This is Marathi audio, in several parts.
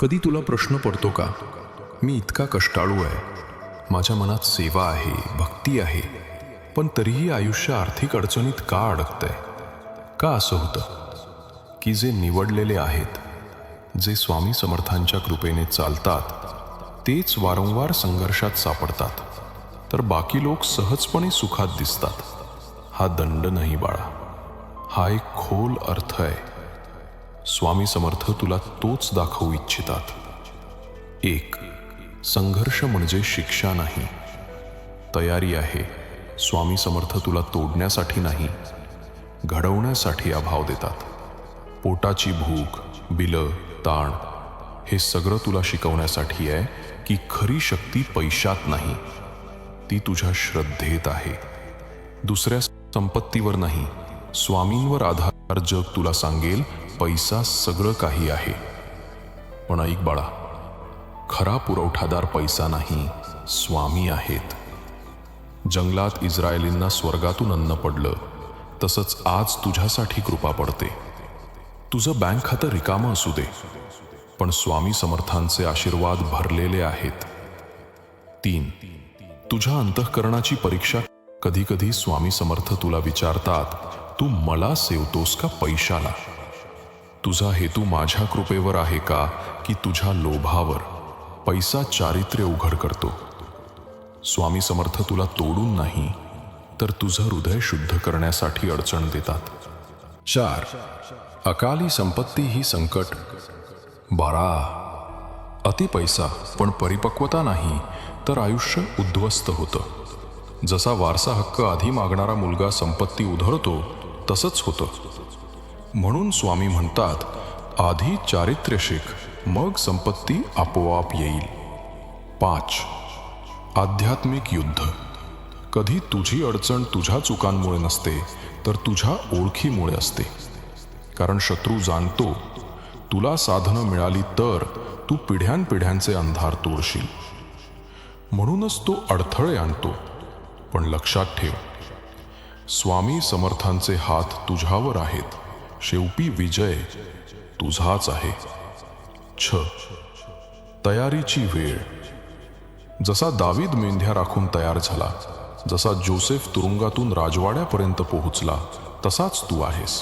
कधी तुला प्रश्न पडतो का, मी इतका कष्टाळू आहे, माझ्या मनात सेवा आहे, भक्ती आहे, पण तरीही आयुष्य आर्थिक अडचणीत का अडकतंय? का असं होतं की जे निवडलेले आहेत, जे स्वामी समर्थांच्या कृपेने चालतात, तेच वारंवार संघर्षात सापडतात, तर बाकी लोक सहजपणे सुखात दिसतात? हा दंड नाही बाळा, हा एक खोल अर्थ आहे. स्वामी समर्थ तुला तोच दाखवू इच्छितात. 1. संघर्ष म्हणजे शिक्षा नाही, तयारी आहे. स्वामी समर्थ तुला तोडण्यासाठी नाही, घडवण्यासाठी अभाव देतात. पोटाची भूक, बिलं, ताण हे सगळं तुला शिकवण्यासाठी आहे की खरी शक्ती पैशात नाही, ती तुझ्या श्रद्धेत आहे. दुसऱ्या संपत्तीवर नाही, स्वामींवर आधार जग तुला सांगेल पैसा सगळं काही आहे. पण ऐक बाळा, खरा पुरवठादार पैसा नाही, स्वामी आहेत. जंगलात इस्रायलींना स्वर्गातून अन्न पडलं, तसंच आज तुझ्यासाठी कृपा पडते. तुझं बँक खातं रिकामं असू दे, पण स्वामी समर्थांचे आशीर्वाद भरलेले आहेत. 3. तुझ्या अंतःकरणाची परीक्षा कधी कधी स्वामी समर्थ तुला विचारतात, तू मला सेवतोस का पैशाला? तुझा हेतू माझ्या कृपेवर आहे का की तुझ्या लोभावर? पैसा चारित्र्य उघड करतो. स्वामी समर्थ तुला तोडून नाही, तर तुझं हृदय शुद्ध करण्यासाठी अडचण देतात. 4. अकाली संपत्ती ही संकट. बाळा, अति पैसा पण परिपक्वता नाही, तर आयुष्य उद्ध्वस्त होतं. जसा वारसा हक्क आधी मागणारा मुलगा संपत्ती उधळतो, तसंच होतं. म्हणून स्वामी म्हणतात, आधी चारित्र्य शिक, मग संपत्ती आपोआप येईल. 5. आध्यात्मिक युद्ध. कधी तुझी अडचण तुझ्या चुकांमुळे नसते, तर तुझ्या ओळखीमुळे असते. कारण शत्रू जाणतो, तुला साधनं मिळाली तर तू पिढ्यानपिढ्यांचे अंधार तोडशील. म्हणूनच तो अडथळे आणतो. पण लक्षात ठेव, स्वामी समर्थांचे हात तुझ्यावर आहेत. शेवटी विजय तुझाच आहे. 6. तयारीची वेळ. जसा दावीद मेंढ्या राखून तयार झाला, जसा जोसेफ तुरुंगातून राजवाड्यापर्यंत पोहोचला, तसाच तू आहेस.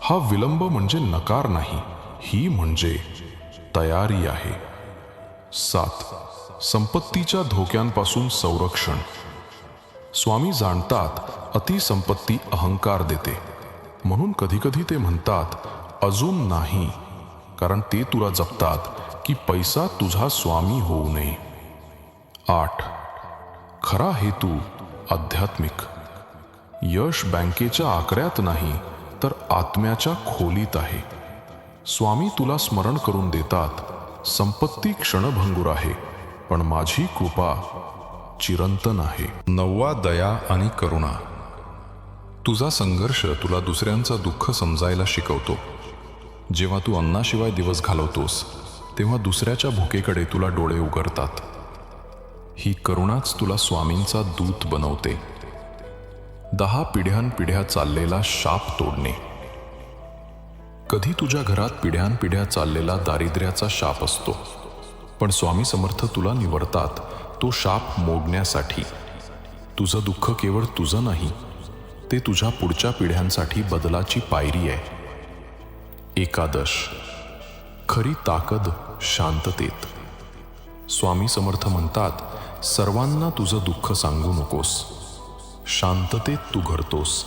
हा विलंब म्हणजे नकार नाही, ही म्हणजे तयारी आहे. 7. संपत्तीच्या धोक्यांपासून संरक्षण. स्वामी जाणतात, अतिसंपत्ती अहंकार देते. म्हणून कधीकधी ते म्हणतात, अजून नाही, कारण ते तुला जपतात की पैसा तुझा स्वामी होऊ नये. 8. खरा हेतू आध्यात्मिक. यश बँकेच्या आकड्यात नाही, तर आत्म्याच्या खोलीत आहे. स्वामी तुला स्मरण करून देतात, संपत्ती क्षणभंगूर आहे, पण माझी कृपा चिरंतन आहे. 9. दया आणि करुणा. तुझा संघर्ष तुला दुसऱ्यांचं दुःख समजायला शिकवतो. जेव्हा तू अन्नाशिवाय दिवस घालवतोस, तेव्हा दुसऱ्याच्या भुकेकडे तुला डोळे उघडतात. ही करुणाच तुला स्वामींचा दूत बनवते. 10 पिढ्यानपिढ्या चाललेला शाप तोडणे. कधी तुझ्या घरात पिढ्यानपिढ्या चाललेला दारिद्र्याचा शाप असतो, पण स्वामी समर्थ तुला निवडतात तो शाप मोडण्यासाठी. तुझं दुःख केवळ तुझं नाही, ते तुझ्या पुढच्या पिढ्यांसाठी बदलाची पायरी आहे. 11. खरी ताकद शांततेत. स्वामी समर्थ म्हणतात, सर्वांना तुझं दुःख सांगू नकोस, शांततेत तू घडतोस,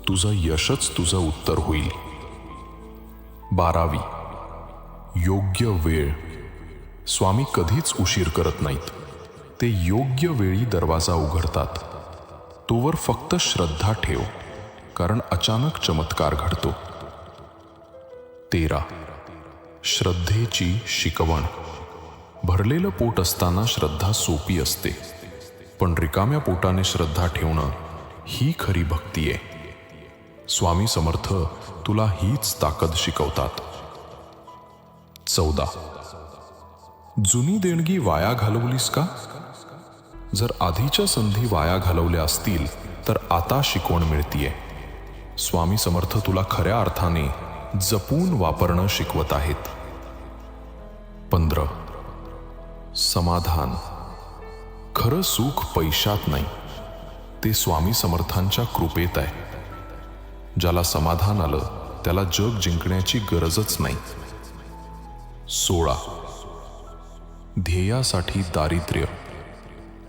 तुझं यशच तुझं उत्तर होईल. 12. योग्य वेळ. स्वामी कधीच उशीर करत नाहीत, ते योग्य वेळी दरवाजा उघडतात. तोवर फक्त श्रद्धा ठेव, कारण अचानक चमत्कार घडतो. 13. श्रद्धेची शिकवण. भरलेलं पोट असताना श्रद्धा सोपी असते, पण रिकाम्या पोटाने श्रद्धा ठेवणं ही खरी भक्ती आहे. स्वामी समर्थ तुला हीच ताकद शिकवतात. 14. जुनी देणगी वाया घालवलीस का? जर आधीच्या संधी वाया घालवल्या असतील, तर आता शिकवण मिळतीये. स्वामी समर्थ तुला खऱ्या अर्थाने जपून वापरणं शिकवत आहेत. 15. समाधान. खरं सुख पैशात नाही, ते स्वामी समर्थांच्या कृपेत आहे. ज्याला समाधान आलं त्याला जग जिंकण्याची गरजच नाही. 16. ध्येयासाठी दारिद्र्य.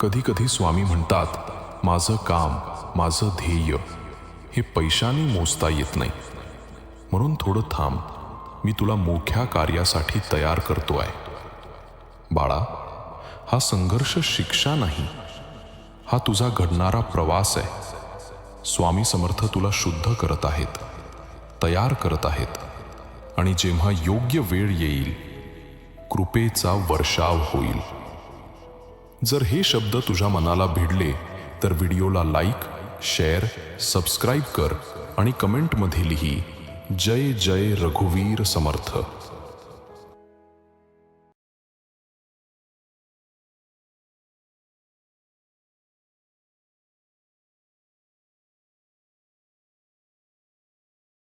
कधी कधी स्वामी म्हणतात, माझं काम, माझं ध्येय हे पैशाने मोजता येत नाही, म्हणून थोडं थांब, मी तुला मोठ्या कार्यासाठी तयार करतोय. बाळा, हा संघर्ष शिक्षा नाही, हा तुझा घडणारा प्रवास आहे. स्वामी समर्थ तुला शुद्ध करत आहेत, तयार करत आहेत, आणि जेव्हा योग्य वेळ येईल कृपेचा वर्षाव होईल. जर हे शब्द तुझ्या मनाला भिडले तर व्हिडिओला लाईक, शेअर, सबस्क्राईब कर आणि कमेंटमध्ये लिही, जय जय रघुवीर समर्थ.